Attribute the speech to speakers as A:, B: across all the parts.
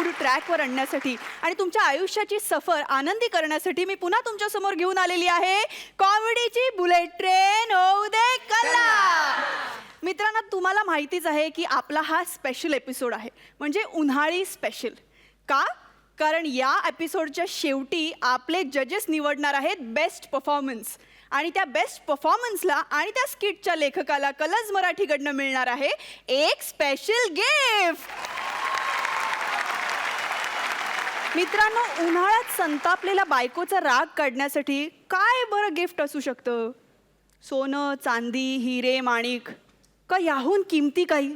A: Episode ट्रॅकवर आणण्यासाठी आणि तुमच्या आयुष्याची सफर आनंदी करण्यासाठी मी पुन्हा तुमच्या समोर घेऊन आलेली आहे कॉमेडीची बुलेट ट्रेन होऊ दे कल्ला. मित्रांनो, तुम्हाला माहितीच आहे की आपला हा स्पेशल एपिसोड आहे, म्हणजे उन्हाळी स्पेशल. का? कारण या एपिसोडच्या शेवटी आपले जजेस निवडणार आहेत बेस्ट परफॉर्मन्स, आणि त्या बेस्ट परफॉर्मन्सला आणि त्या स्किटच्या लेखकाला कलर्स मराठीकडनं मिळणार आहे एक स्पेशल गिफ्ट. मित्रांनो, उन्हाळ्यात संतापलेला बायकोचा राग काढण्यासाठी काय बरं गिफ्ट असू शकतं? सोनं, चांदी, हिरे, माणिक, का याहून किमती काही?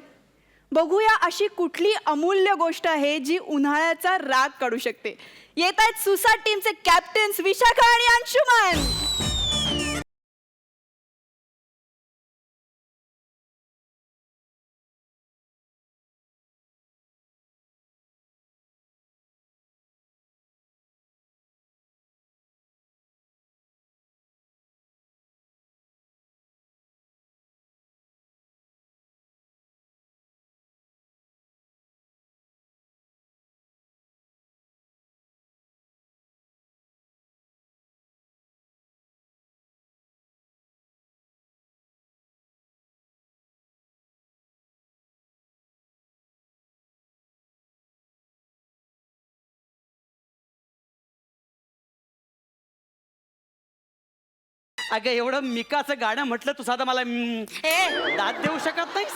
A: बघूया अशी कुठली अमूल्य गोष्ट आहे जी उन्हाळ्याचा राग काढू शकते. येत आहेत सुसाट टीमचे कॅप्टन्स विशाखा आणि अंशुमन.
B: अगं एवढं मिकाचं गाणं म्हटलं तू साधा मला दात देऊ शकत नाहीस?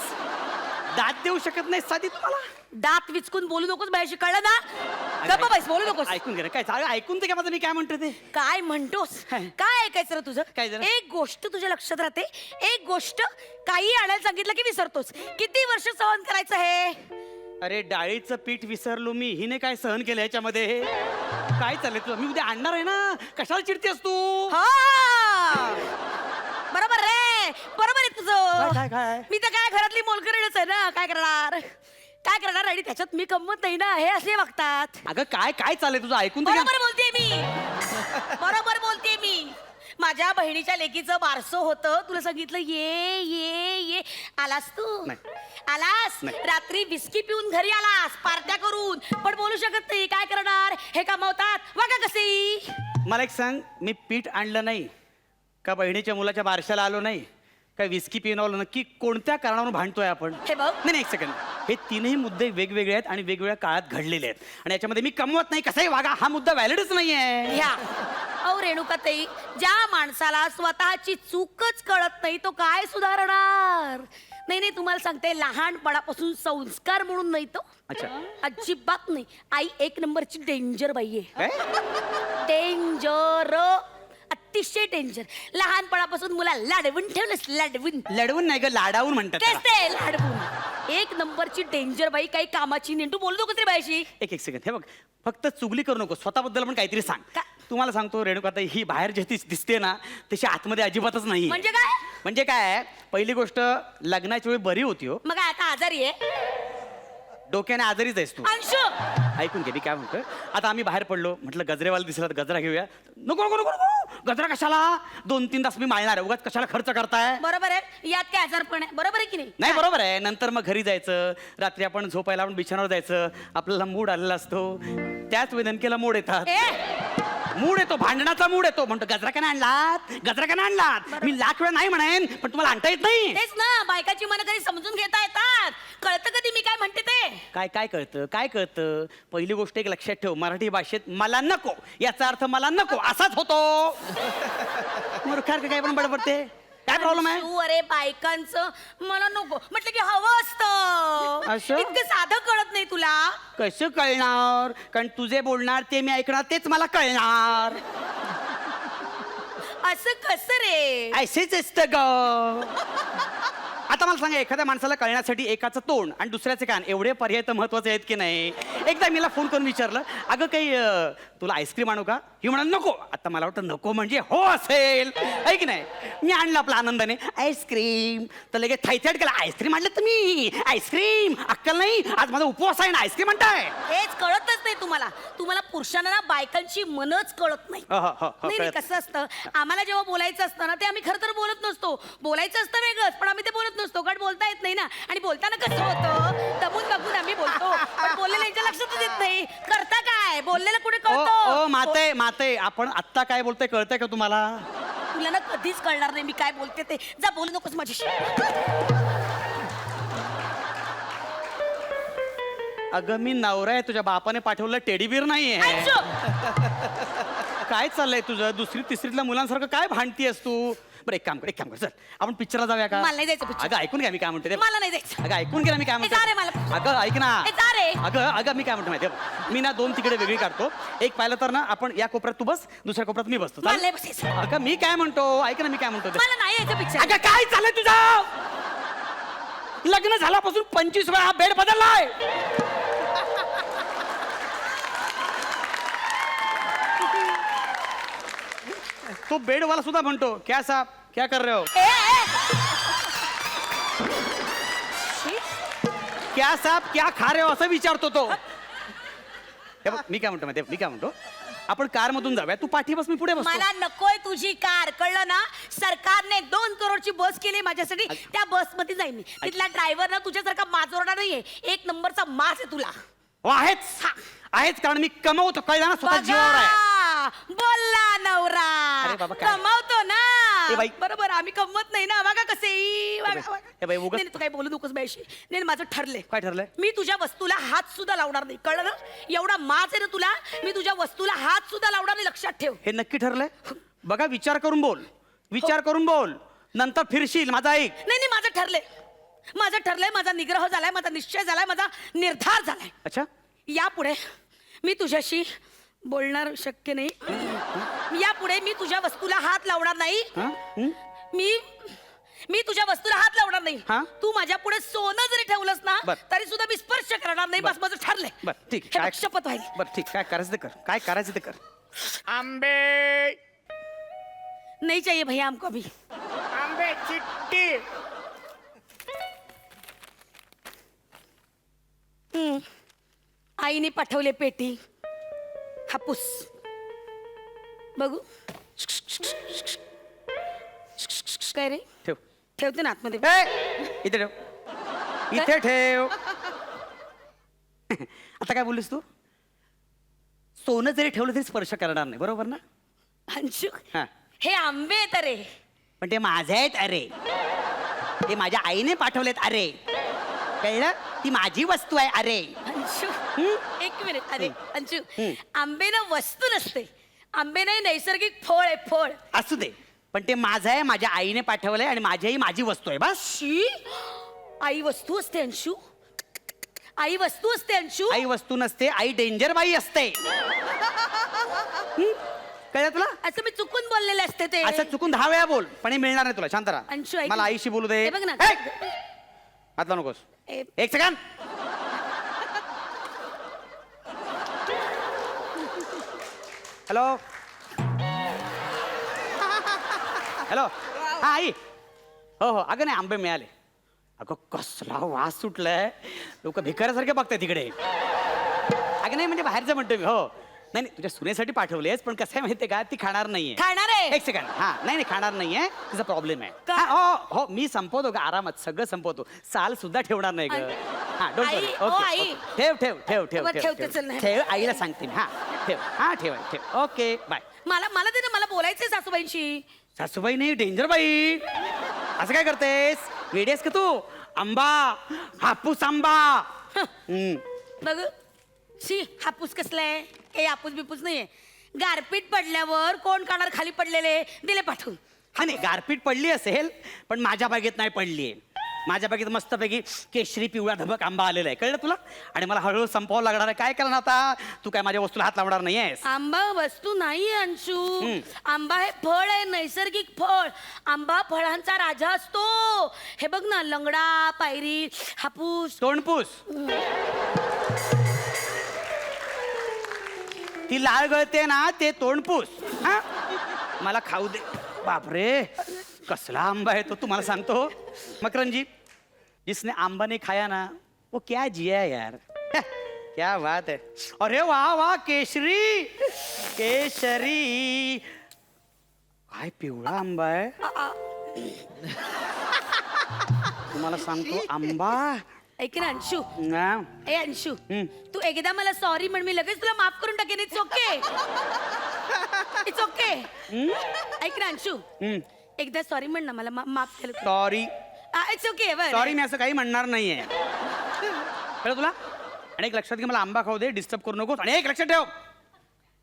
B: दात देऊ शकत नाहीस साधी तुम्हाला?
C: दात विचकून बोलू नकोस बाहेरशी, कळलं ना? गप्प बस, बोलू नकोस.
B: ऐकून घे ना. काय ऐकून ते काय माझं मी काय म्हणतो ते?
C: काय म्हणतोस? काय ऐकायचं रे तुझं?
B: काय जरा?
C: एक गोष्ट तुझ्या लक्षात राहते, एक गोष्ट काही आणायला सांगितलं की विसरतोस. किती वर्ष सहन करायचं हे?
B: अरे डाळीचं पीठ विसरलो मी, हिने काय सहन केलं ह्याच्यामध्ये? काय चाललंय तुझं? मी उद्या आणणार आहे ना, कशाला चिडतेस तू?
C: बरोबर रे, बरोबर आहे तुझं.
B: काय काय?
C: मी तर काय घरातली मोलकरीणच आहे ना, काय करणार? काय करणार? आणि त्याच्यात मी कमवत नाही ना, हे असे वागतात.
B: अगं काय काय चाललंय तुझं? ऐकून तर घे.
C: बरोबर बोलते मी, बरोबर बोलते मी. माझ्या बहिणीच्या लेकीचं बारसं होतं, तुला सांगितलं ये ये ये, आलास तू? आलास? रात्री विस्की पिऊन घरी आलास, पार्ट्या करून, पण बोलू शकत नाही. काय करणार? हे कमावतात, बघा कसे.
B: मला एक सांग, मी पीठ आणलं नाही का, बहिणीच्या मुलाच्या बारशाला आलो नाही काय, विस्की पिऊन आलो, नक्की कोणत्या कारणावरून भांडतोय आपण?
C: हे बघ.
B: नाही एक सेकंड, हे तीनही मुद्दे वेगवेगळे आहेत आणि वेगवेगळ्या काळात घडलेले आहेत, आणि याच्यामध्ये मी कमवत नाही कसंही वागा हा मुद्दा व्हॅलिडच नाहीये.
C: ह्या अहो रेणुकाताई, ज्या माणसाला स्वतःची चूकच कळत नाही तो काय सुधारणार? नाही, तुम्हाला सांगते, लहानपणापासून संस्कार म्हणून नाही तो.
B: अच्छा.
C: अजिबात नाही. आई एक नंबरची डेंजर बाई आहे.
B: काय?
C: डेंजर, अतिशय डेंजर. लहानपणापासून मुला लाडवून ठेवलंस, लाडवून.
B: लढवून नाही ग, लाडावून म्हणतात
C: तेच
B: त्याला.
C: ते, लाडवून. एक नंबरची डेंजर बाई, काही कामाची नाही. तू बोलू नको तरी बाईशी.
B: एक सेकंड, हे बघ, फक्त चुगली करू नको, स्वतःबद्दल पण काहीतरी सांग. तुम्हाला सांगतो रेणुका, ही बाहेर जे दिसते ना तशी आतमध्ये अजिबातच नाही.
C: म्हणजे काय?
B: म्हणजे काय, पहिली गोष्ट, लग्नाच्या वेळी बरी होती हो.
C: मग आता आजारी आहे?
B: डोक्याने आजारीच आहेस तू.
C: अंशु,
B: ऐकून घे मी काय म्हणतोय. आता आम्ही बाहेर पडलो, म्हटलं गजरेवाला दिसला तर गजरा घेऊया. नको नको नको नको, गजरा कशाला? 2-3 तास मी माळणार आहे, उगाच कशाला खर्च करताय?
C: बरोबर आहे, यात काय आजार पण आहे, बरोबर आहे की नाही?
B: नाही बरोबर आहे. नंतर मग घरी जायचं, रात्री आपण झोपायला आपण बिछाण्यावर जायचं, आपल्याला मूड आलेला असतो, त्याच वेदनकेला मूड येतात. मूड येतो, भांडणाचा मूड येतो, म्हणतो गजरा का नाही आणलात, गजरा का नाही आणलात. मी लाख वेळा नाही म्हणेन, पण तुम्हाला आणता येत नाही.
C: तेच ना, बायकाची मनं कधी समजून घेता येतात. कळतं कधी मी काय म्हणते ते?
B: काय काय कळतं, काय कळतं? पहिली गोष्ट एक लक्षात ठेव, मराठी भाषेत मला नको याचा अर्थ मला नको असाच होतो. मूर्खार काय पण बडबडते, काय प्रॉब्लेम आहे?
C: तू अरे बायकांचं मला नको म्हटलं की हवं असतं.
B: असं?
C: इतकं साधं कळत नाही तुला?
B: कसं कळणार? कारण तुझे बोलणार ते मी ऐकणार, तेच मला कळणार.
C: असं कसं रे?
B: असेच असतं ग. आता मला सांगा, एखाद्या माणसाला कळण्यासाठी एकाचं तोंड आणि दुसऱ्याचे कान एवढे पर्याय तर महत्वाचे आहेत की नाही? एकदा मीला फोन करून विचारलं, अगं काही तुला आईस्क्रीम आणू का? ही म्हणाल नको. आता मला वाटतं नको म्हणजे हो असेल, आहे की नाही. मी आणलं आपला आनंदाने आईस्क्रीम, तर लगेच थायथाईड केला. आईस्क्रीम आणलं तुम्ही, आईस्क्रीम अक्कल नाही. आज माझा उपवास आहे ना, आईस्क्रीम म्हणताय.
C: हेच कळतच नाही तुम्हाला. तुम्हाला पुरुषांना ना बायकांची मनच कळत नाही.
B: हो, हो, हो,
C: नाही नाही,
B: कळत.
C: कसं असतं, आम्हाला जेव्हा बोलायचं असतं ना, ते आम्ही खरं तर बोलत नसतो. बोलायचं असतं वेगळंच, पण आम्ही ते बोलत नसतो, कारण बोलता येत नाही ना. आणि बोलताना कसं होतं, दमून बघून आम्ही बोलतो, पण बोललेलं यांच्या लक्षातच येत नाही. करता काय, बोललेलं कुठे
B: ओ
C: कळतं.
B: माते माते, आपण आत्ता काय बोलतोय कळतंय का तुम्हाला?
C: तुला ना कधीच कळणार नाही मी काय बोलते ते. जा, बोलू नकोस माझ्याशी.
B: अगं मी नवरा आहे, तुझ्या बापाने पाठवलं टेडीबीर नाहीये.
C: अंशू,
B: काय चाललंय तुझं? दुसरी तिसरीतल्या मुलांसारखं काय भांडतीयस तू? बरं एक काम कर चल, आपण पिक्चरला जाऊया का?
C: मला नाही जायचं picture.
B: अगं ऐकून घ्या मी काय म्हणते ते.
C: मला नाही जायचं.
B: अगं ऐकून घ्या ना मी काय
C: ए, जा रे
B: म्हणते.
C: मला.
B: अगं ऐक ना.
C: ए, जा रे.
B: अगं मी काय म्हणतो माहितीये, मी ना 2 तिकडे वेगळी काढतो. एक पाहिलं तर ना आपण या कोपऱ्यात तू बस, दुसऱ्या कोपऱ्यात मी बसतो.
C: मला
B: चालेल?
C: नाही बसायचं.
B: अगं मी काय म्हणतो, ऐक ना मी काय म्हणतो ते.
C: मला नाही यायचं पिक्चर.
B: अगं काय चाललंय तुझं? लग्न झाल्यापासून 25 वेळा हा बेड बदललाय. तो बेडवाला सुद्धा म्हणतो क्या साहब क्या कर रहे हो, क्या साहब क्या खा रहे हो असं विचारतो तो. हे बघ, मी काय म्हणतो माहिती, मी काय म्हणतो, आपण कार मधून जाऊया, तू पाठी बस, मी पुढे बसतो.
C: मला नकोय तुझी कार, कळलं ना. सरकारने 2 करोडची बस केली माझ्यासाठी. त्या बस मध्ये जाईन मी. तिथला ड्रायव्हर ना तुझ्यासारखा माजोरडा नाहीये. 1 नंबरचा मास आहे तुला.
B: हो आहेच कारण मी कमवतो, कळलं ना, स्वतः जीवावर आहे.
C: बघा, बोलला नवरा.
B: अरे बाबा, काय?
C: कमावतो ना.
B: ए बाई.
C: बरोबर, आम्ही कमवत नाही ना. बघा कसे.
B: ए बाई, उगाच-
C: नाही, तू काय बोलू नकोस बाईशी. नाही, माझं ठरलंय.
B: काय ठरलंय?
C: मी तुझ्या वस्तूला हात सुद्धा लावणार नाही, कळलं ना. एवढा माज आहे ना तुला. मी तुझ्या वस्तूला हात सुद्धा लावणार नाही, लक्षात ठेव.
B: हे नक्की ठरलंय? बघा विचार करून बोल, विचार करून बोल, नंतर फिरशील. माझा ऐक.
C: नाही, माझं ठरलंय. माझा निग्रह झालाय, माझा निश्चय झालाय, माझा निर्धार झालाय.
B: अच्छा,
C: यापुढे मी तुझ्याशी बोलणार शक्य नाही. यापुढे मी तुझ्या वस्तूला हात लावणार नाही.
B: हा? हं?
C: मी तुझ्या वस्तूला हात लावणार नाही.
B: हा?
C: तू माझ्या पुढे सोनं जरी ठेवलंस ना,
B: बर.
C: तरी सुद्धा मी स्पर्श करणार नाही. बस माझं ठरलंय.
B: बरं ठीक
C: हे
B: काय
C: बघ, शपथ व्हायली.
B: बरं ठीक, काय करायचं ते कर, काय करायचं ते कर.
D: आंबे
C: नहीं चाहिए भैया हमको अभी.
D: आंबे चिट्टी
C: आईने पाठवले पेटी. हापूस बघू. काय रे,
B: ठेव.
C: ठेवते ना आतमध्ये.
B: ए, इथे ठेव, इथे ठेव. आता काय बोललीस तू? सोनं जरी ठेवलं तरी स्पर्श करणार नाही, बरोबर ना?
C: अंशू,
B: हा.
C: हे आंबे आहेत अरे.
B: पण ते माझे आहेत अरे, ते माझ्या आईने पाठवलेत अरे, कळलं? ती माझी वस्तू आहे अरे.
C: अंशू, एक मिनिट. अरे अंशू, आंबे ना वस्तू नसते. आंबे नाही, नैसर्गिक फळ आहे, फळ.
B: असू दे, पण ते माझं आहे, माझ्या आईने पाठवलंय आणि माझी आई माझी वस्तू आहे, बस.
C: शी, आई वस्तू असते अंशू. आई वस्तू असते अंशू.
B: आई वस्तू नसते, आई डेंजर बाई असते. कळलं तुला?
C: असं मी चुकून बोललेले असते ते.
B: असं चुकून 10 वेळा बोल, पण हे मिळणार नाही तुला. शांत
C: अंशू,
B: राहा,
C: ऐक
B: मला
C: ना.
B: आईशी बोलू दे.
C: हे बघ ना.
B: ए! हात लावू नकोस.
C: ए,
B: 1 सेकंद. हॅलो हॅलो, हा आई. हो अगं नाही, आंबे मिळाले. अगं कसला वास सुटलाय, लोक भिकाऱ्यासारखे बघताय तिकडे. अगं नाही म्हणजे बाहेरचं म्हणतो मी. हो नाही तुझ्या सुनेसाठी पाठवलेस, पण कसं आहे माहितीये का, ती खाणार नाहीये.
C: खाणार आहे.
B: 1 सेकंड. हा नाही खाणार नाहीये, तिचा प्रॉब्लेम आहे.
C: का?
B: हा, हो मी संपवतो का आरामात, सगळं संपवतो. साल सुद्धा ठेवणार नाही ग. हा डोंट
C: आई,
B: वरी.
C: ओ,
B: ओके
C: आई.
B: ओके. ठेव ठेव ठेव ठेव
C: बरं,
B: ठेव
C: ठेवते, चल
B: ठेव
C: नाही.
B: ठेव, आईला सांगते मी. हा ठेव, हा ठेव ठेव. Okay bye.
C: मला दे ना, मला बोलायचंय सासूबाईंशी.
B: सासूबाई नाही, डेंजर बाई. असं काय करतेस, वेडीस का तू? आंबा, हापूस आंबा.
C: बघ, शी, हापूस कसलाय? काही हापूस बिपूस नाहीये. गारपीट पडल्यावर कोण काढणार खाली पडलेले, दिले पाठवून.
B: हा नाही, गारपीट पडली असेल, पण माझ्या बागेत नाही पडली. माझ्या बागेत मस्तपैकी केशरी पिवळा धबक आंबा आलेला आहे, कळलं तुला? आणि मला हळूहळू संपवावं लागणार आहे. काय करणार आता? तू काय माझ्या वस्तूला हात लावणार नाहीयेस.
C: आंबा वस्तू नाही अंशू. आंबा हे फळ आहे, नैसर्गिक फळ. आंबा फळांचा राजा असतो. हे बघ ना, लंगडा, पायरी, हापूस.
B: तोंडपूस. ती लाळ गळते ना ते तोंडपूस हा मला खाऊ दे. बापरे कसला आंबा आहे तो तुम्हाला सांगतो. मकरन जी जिसने आंबा नहीं खाया ना वो क्या जिया यार. क्या बात है. अरे वाह वाह केशरी केशरी. काय पिवळा आंबा आहे. तुम्हाला सांगतो आंबा
C: ऐक ना अंशू.
B: ना.
C: ए अंशू तू एकदा मला सॉरी म्हण मी लगेच तुला माफ करून टाकेन. It's okay it's okay. ऐक ना अंशू एकदा सॉरी म्हण ना मला माफ केलं.
B: Sorry
C: it's okay.
B: सॉरी मी असं काही म्हणणार नाहीये कळलं तुला. आणि एक लक्षात घे मला आंबा खाऊ दे डिस्टर्ब करू नकोस. आणि एक लक्षात ठेव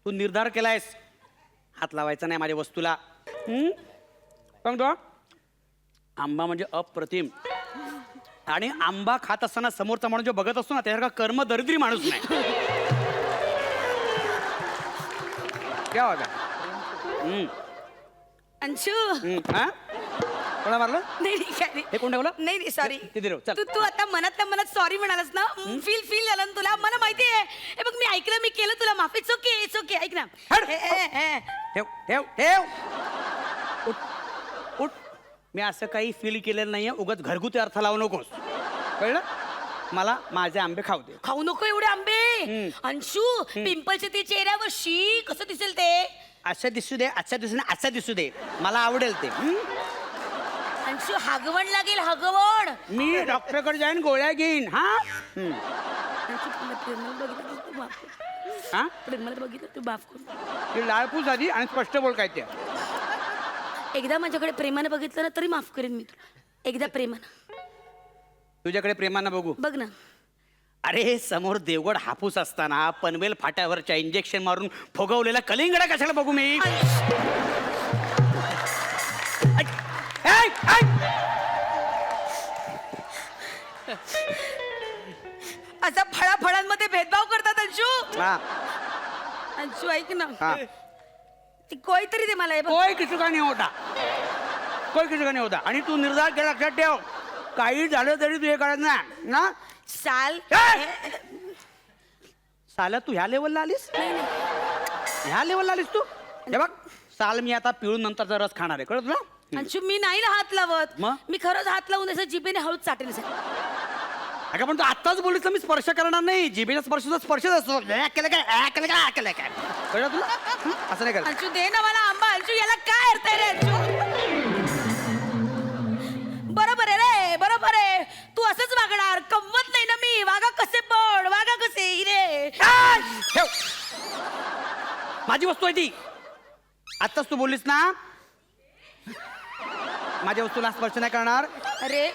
B: तू निर्धार केलायस हात लावायचा नाही माझ्या वस्तूला. सांगतो आंबा म्हणजे अप्रतिम. आणि आंबा खात असताना समोरचा माणूस जो बघत असतो ना त्यासारखा कर्म दरिद्री माणूस नाही. क्या होता
C: अंशू
B: हा कोणा मारलं
C: नाही काय नाही.
B: हे कोण ठेवलं
C: नाही सॉरी.
B: किती रे, चल.
C: तू आता मनातल्या मनात सॉरी म्हणालास ना. फील झालं ना तुला. मला माहिती आहे. हे बघ मी ऐकलं मी केलं तुला माफ. It's okay it's okay. ऐक ना
B: हट.
C: ए.
B: ठेव ठेव ठेव उठ उठ. मी असं काही फील केलेलं नाहीये. उगाच घरगुती अर्थ लावू नकोस कळलं. मला माझे आंबे खाऊ दे.
C: खाऊ नको एवढे आंबे. अंशू पिंपलचे ते चेहऱ्यावर शी कसं दिसेल ते.
B: असं दिसू दे अच्छा दिसू दे असं दिसू दे मला आवडेल ते.
C: अंशू हगवण लागेल हगवण.
B: मी डॉक्टरकडे जाईन गोळ्या घेईन. हा
C: अंशू प्रेमाला बघितलं तू माफ कर.
B: हा
C: प्रेमाला बघितलं तू माफ कर.
B: ती लाळपूस आधी आणि स्पष्ट बोल काय ते.
C: एकदा माझ्याकडे प्रेमानं बघितलं ना तरी माफ करेन मी तुला. एकदा प्रेमानं
B: तुझ्याकडे प्रेमानं बघू.
C: बघ ना.
B: अरे समोर देवगड हापूस असताना पनवेल फाट्यावरच्या इंजेक्शन मारून फुगवलेला कलिंगडा कशाला बघू मी.
C: असा फळाफळांमध्ये भेदभाव करतात अंशू.
B: हा
C: अंशू ऐक ना.
B: हा
C: ती कोई तरी दे मला हे बघ.
B: कोई किसी का नहीं होता कोई किसी का नहीं होता. आणि तू निर्धार केला लक्षात ठेव काही झालं तरी तू हे करत नाही ना.
C: साल
B: साला तू ह्या लेवलला आलीस. ह्या लेवलला आलीस तू. हे बघ साल मी आता पिळून नंतरचा रस खाणार आहे कळत तुला.
C: अंशू मी नाही ना हात लावत.
B: मग?
C: मी खरंच हात लावून असं जिभेने हळूच चाटेल.
B: अगं पण तू आत्ताच बोललीस मी स्पर्श करणार नाही. जिभेचा स्पर्शचा स्पर्शच असतो. केलं काय केलं काय केलं काय कळलं तुला. असं नाही करत.
C: अंशू दे ना मला आंबा. अंशू याला काय अर्थ आहे रे अंशू. बरोबर आहे रे बरोबर आहे. तू असंच वागणार. कमवत नाही ना मी. वागा कसे पण वागा कसे हिरे.
B: ठेव माझी वस्तू आहे ती. आत्ताच तू बोललीस ना माझ्या वस्तूला स्पर्श नाही करणार.
C: अरे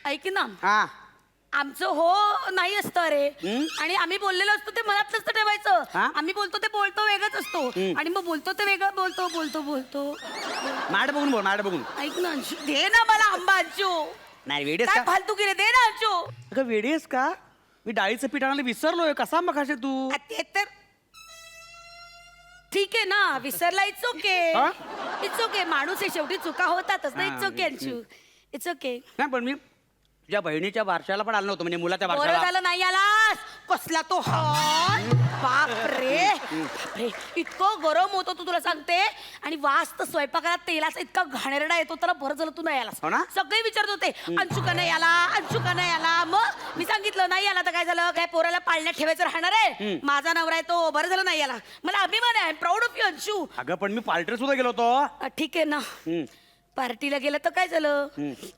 C: ऐक ना.
B: हा
C: आमचं हो नाही असतं रे. आणि आम्ही बोललेलो असतो ते मनात नसतं ठेवायचं.
B: हा?
C: आम्ही बोलतो ते बोलतो वेगळंच असतो. आणि मग बोलतो ते वेगळं बोलतो बोलतो बोलतो.
B: माझ्याकडे बघून बोल माझ्याकडे बघून.
C: ऐक ना अंशू दे ना मला आंबा. अंशू
B: नाही वेडीस
C: काय
B: का
C: फालतू केले. दे ना अंशू.
B: अगं वेडीस का मी डाळीचं पीठ आणायला विसरलोय. कसा आंबा खाशील तू.
C: ते तर ठीक आहे ना. विसरला. इट्स ओके
B: हा?
C: It's okay. माणूस आहे शेवटी चुका होतातच ना. It's okay Anshu it's okay.
B: नाही पण मी तुझ्या बहिणीच्या बारशाला पण आलो नव्हतो म्हणजे मुलाच्या
C: बरं
B: बारशाला.
C: झालं नाही आलास. कसला तो हॉल. बापरे बापरे इतकं गरम होतं तू तुला सांगते. आणि वास तर स्वयंपाकाला तेलाचा इतका घाणेरडा येतो. तर बरं झालं तू नाही आलास.
B: हो ना?
C: सगळे विचारत होते अंशू का नाही आला अंशू का नाही आला. मग मी सांगितलं नाही आला तर काय झालं. काय पोराला पाळण्यात ठेवायचं राहणार आहे. माझा नवरा आहे तो. बरं झालं नाही आला. मला अभिमान आहे. Proud of you Anshu.
B: अगं पण मी पार्टीला सुद्धा गेलो होतो.
C: ठीक आहे ना. पार्टीला गेलं तर काय झालं.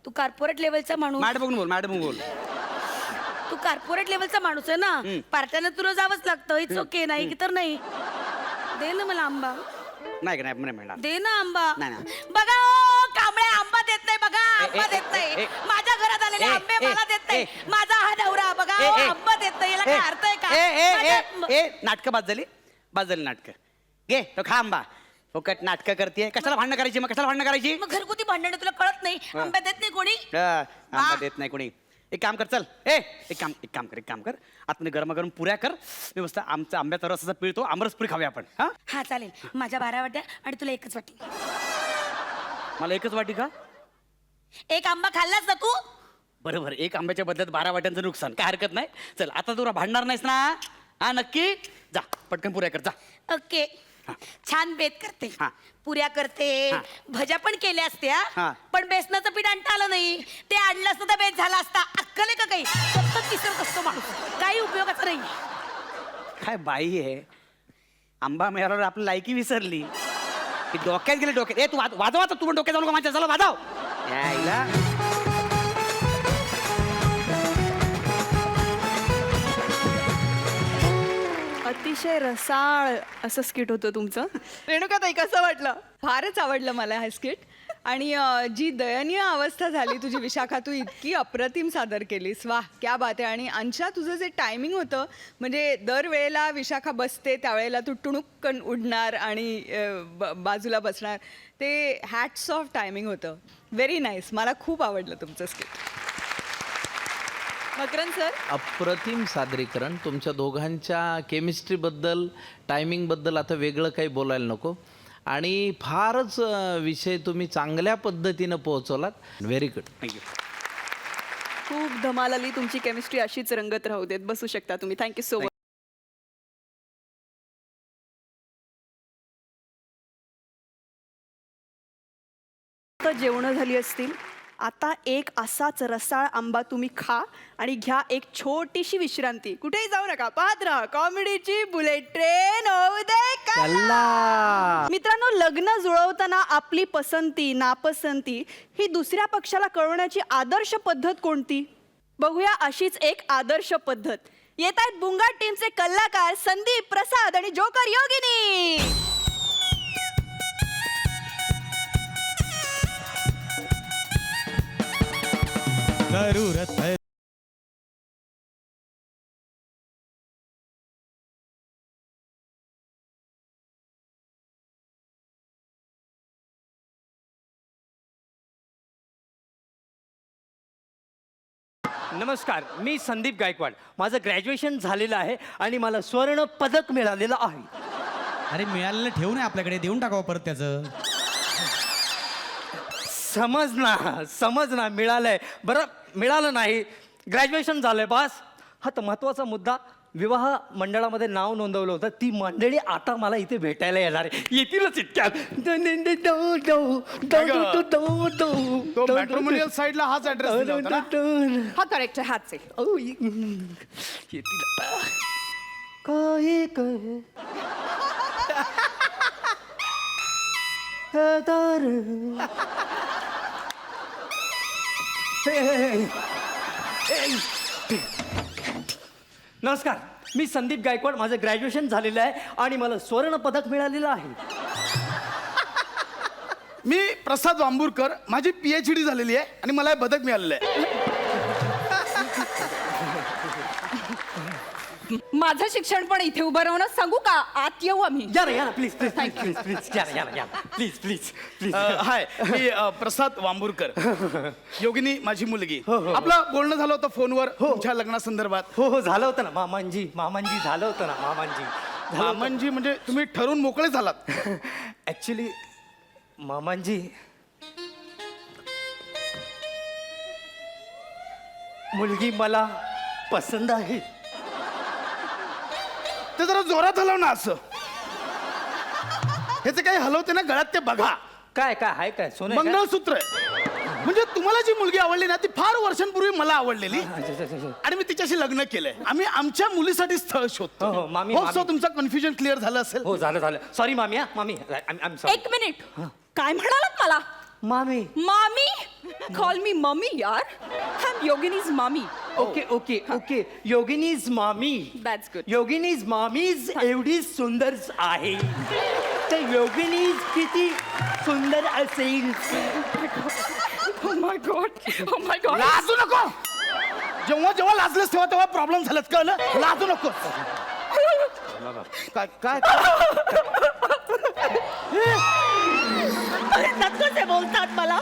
C: तू कॉर्पोरेट लेवलचा माणूस.
B: मॅडम बघून बोल मॅडम बघून बोल.
C: तू कॉर्पोरेट लेवलचा माणूस आहे ना. पार्ट्यानं तुला जावंच लागतं. It's okay. नाही की तर नाही. दे ना मला आंबा.
B: नाही का नाही मिळणार.
C: दे ना आंबा.
B: नाही, नाही.
C: बघा ओ, कांबळे आंबा देत नाही. बघा आंबा देत नाही.
B: ए,
C: माझ्या घरात आलेले आंबे मला देत नाही. माझा हा नवरा बघा ओ, आंबा देत नाही. याला काय अर्थ आहे का.
B: नाटक बाद झाली नाटक. घे तो खा आंबा. फुकट नाटकं करते. कशाला भांडणं करायची मग कशाला भांडणं करायची.
C: मग घरगुती भांडण तुला कळत नाही. आंबा देत नाही कोणी.
B: आंबा देत नाही कोणी. एक काम कर चल. एक काम कर आतमध्ये गरमागरम पुऱ्या कर. व्यवस्था आमचा आंब्याचा रस असा पिळतो. आमरसपुरी खाऊया आपण. हा
C: हा चालेल. माझ्या 12 वाट्या आणि तुला एकच वाटी.
B: मला एकच वाटी का.
C: एक आंबा खाल्लास ना तू.
B: बरोबर एक आंब्याच्या बदल्यात 12 वाट्यांचं नुकसान काय हरकत नाही. चल आता तुला भांडणार नाहीस ना. हा नक्की जा पटकन पुऱ्या कर जा.
C: ओके छान बेत करते
B: हा.
C: पुऱ्या करते
B: हा.
C: भज्या पण केल्या
B: हा.
C: असत्या पण बेसनाचं पीठ आणता आलं नाही ते आणलं असतं तर बेत झाला असता. अक्कल आहे का काही सतत विसरत असतो माणूस काही उपयोगाचं नाही.
B: काय बाई आहे आंबा मिळाल्यावर आपली लायकी विसरली की डोक्यात गेले डोक्यात. ए तू वाजवा तू पण डोक्यात जाऊ नका माझ्या. चला वाजव यायला.
A: अतिशय रसाळ असं स्किट होतं तुमचं. रेणुकाताई कसं वाटलं? फारच आवडलं मला हे स्किट. आणि जी दयनीय अवस्था झाली तुझी विशाखा, तू इतकी अप्रतिम सादर केलीस. वाह क्या बात आहे. आणि अंशा तुझं जे टायमिंग होतं म्हणजे दरवेळेला विशाखा बसते त्यावेळेला तू टुणुक्कन उडणार आणि बाजूला बसणार, ते हॅट्स ऑफ टायमिंग होतं. Very nice. मला खूप आवडलं तुमचं स्किट. मकरन सर.
E: अप्रतिम सादरीकरण. तुमच्या दोघांच्या केमिस्ट्रीबद्दल टायमिंगबद्दल आता वेगळं काही बोलायला नको. आणि फारच विषय तुम्ही चांगल्या पद्धतीनं पोहोचवलात. Very good.
B: थँक्यू.
A: खूप धमाल आली. तुमची केमिस्ट्री अशीच रंगत राहू देत. बसू शकता तुम्ही. Thank you so much. जेवणं झाली असतील. आता एक असाच रसाळ आंबा तुम्ही खा आणि घ्या एक छोटीशी विश्रांती. कुठेही जाऊ नका. पाहत राहा कॉमेडीची बुलेट ट्रेन. होऊ दे कल्ला. मित्रांनो, लग्न जुळवताना आपली पसंती नापसंती ही दुसऱ्या पक्षाला कळवण्याची आदर्श पद्धत कोणती? बघूया अशीच एक आदर्श पद्धत. येत आहेत बुंगाट टीमचे कलाकार संदीप, प्रसाद आणि जोकर योगिनी.
F: जरूरत है
G: नमस्कार, मी संदीप गायकवाड. माझं ग्रॅज्युएशन झालेलं आहे आणि मला स्वर्ण पदक मिळालेलं आहे.
F: अरे मिळालेलं ठेवू नये आपल्याकडे, देऊन टाकावं परत त्याचं.
G: समज ना मिळालंय. बरं मिळालं नाही, ग्रॅज्युएशन झालंय पास. हा तर महत्वाचा मुद्दा. विवाह मंडळामध्ये नाव नोंदवलं होतं. ती मंडळी आता मला इथे भेटायला येणार आहे. येतीलच इतक्यात.
D: तो मॅट्रिमोनियल साईडला हाच ऍड्रेस दिला होता ना?
A: हा करेक्ट आहे. हाच आहे.
G: येतील आता. काय काय नमस्कार, मी संदीप गायकवाड. माझं ग्रॅज्युएशन झालेलं आहे आणि मला स्वर्ण पदक मिळालेलं आहे.
D: मी प्रसाद वांबूरकर. माझी PhD झालेली आहे आणि मला हे पदक मिळालेलं आहे.
A: माझं शिक्षण पण इथे उभं राहून सांगू का? आत येऊ आम्ही.
G: या ना प्लीज प्लीज प्लीज प्लीज या प्लीज प्लीज प्लीज.
D: हाय, मी प्रसाद वांबूरकर. योगिनी माझी मुलगी. आपलं बोलणं झालं होतं फोनवर तुमच्या लग्नासंदर्भात.
G: हो झालं होतं ना मामांजी झालं होतं ना मामांजी.
D: मामांजी म्हणजे तुम्ही ठरवून मोकळे झालात.
G: ऍक्च्युली मामांजी, मुलगी मला पसंत आहे.
D: ते जरा जोरात हलव ना असं. ह्याचे काही हलवते ना गळ्यात ते बघा.
G: काय काय आहे काय सोनं आहे का?
D: मंगळसूत्र आहे. म्हणजे तुम्हाला जी मुलगी आवडली ना ती फार वर्षांपूर्वी मला आवडलेली आणि मी तिच्याशी लग्न केलंय. आम्ही आमच्या मुलीसाठी स्थळ शोधतो.
G: हो, मामी,
D: हो,
G: मामी.
D: so तुमचं कन्फ्युजन क्लिअर झालं असेल.
G: हो झालं सॉरी मामी. मामी आय सॉरी.
A: एक मिनिट. काय म्हणालात मला?
G: मामी.
A: मामी? कॉल मी मम्मी यार. आय एम योगिनीज मामी.
G: ओके योगिनीज मामी.
A: That's good.
G: योगिनीज मामीज एवढी सुंदर आहे तर योगिनीज किती सुंदर असेल.
A: Oh my God. Oh my God.
D: लाजू नको. जेव्हा लाजलेस तेव्हा प्रॉब्लेम झालेत. कळलं? लाजू नको. काय काय
C: कसे बोलतात मला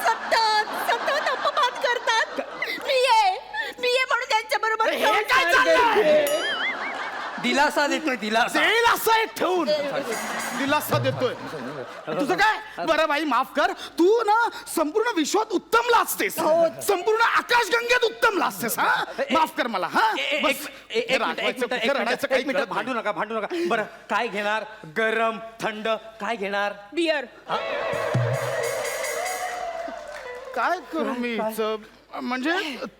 C: सतत अपमान करतात. मी ये म्हणून त्यांच्या बरोबर
D: हे काय चाललंय?
B: दिला
G: दिलासा देतोय दिलासा.
D: दिलासा एक ठेवून दिलासा देतोय तुझं काय बरं बाई माफ कर तू ना संपूर्ण विश्वात उत्तम लाजतेस संपूर्ण आकाशगंगेत उत्तम लाजतेस हा माफ कर मला हा बस. हे रागवायचं, कुठे रडायचं काही कळत
G: भांडू नका बरं काय घेणार गरम थंड काय घेणार
A: बियर.
D: काय करू मी हिचं? म्हणजे